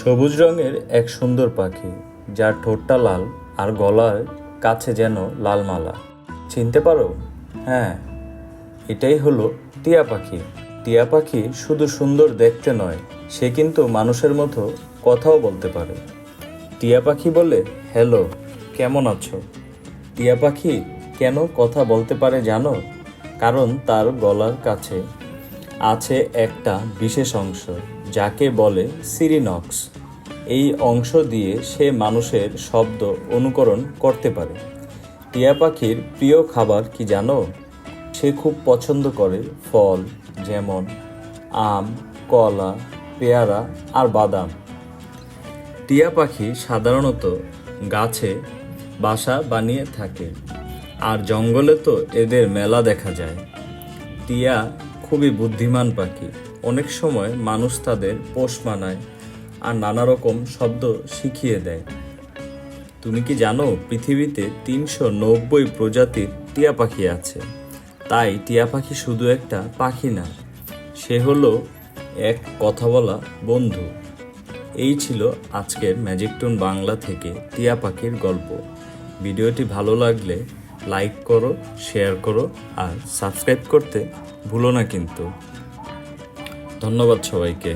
সবুজ রঙের এক সুন্দর পাখি, যার ঠোঁটটা লাল আর গলার কাছে যেন লাল মালা। চিনতে পারো? হ্যাঁ, এটাই হলো টিয়া পাখি। টিয়া পাখি শুধু সুন্দর দেখতে নয়, সে কিন্তু মানুষের মতো কথাও বলতে পারে। টিয়া পাখি বলে, হ্যালো, কেমন আছো? টিয়া পাখি কেন কথা বলতে পারে জানো? কারণ তার গলার কাছে আছে একটা বিশেষ অংশ, যাকে বলে সিরিনক্স। এই অংশ দিয়ে সে মানুষের শব্দ অনুকরণ করতে পারে। টিয়া পাখির প্রিয় খাবার কি জানো? সে খুব পছন্দ করে ফল, যেমন আম, কলা, পেয়ারা আর বাদাম। টিয়া পাখি সাধারণত গাছে বাসা বানিয়ে থাকে, আর জঙ্গলে তো এদের মেলা দেখা যায়। টিয়া খুবই বুদ্ধিমান পাখি। অনেক সময় মানুষ তাদের পোষ মানায় আর নানা রকম শব্দ শিখিয়ে দেয়। তুমি কি জানো, পৃথিবীতে 390 প্রজাতির টিয়া পাখি আছে। তাই টিয়া পাখি শুধু একটা পাখি না, সে হলো এক কথা বলা বন্ধু। এই ছিল আজকের ম্যাজিক টুন বাংলা থেকে টিয়া পাখির গল্প। ভিডিওটি ভালো লাগলে লাইক করো, শেয়ার করো আর সাবস্ক্রাইব করতে ভুলো না কিন্তু। ধন্যবাদ সবাইকে।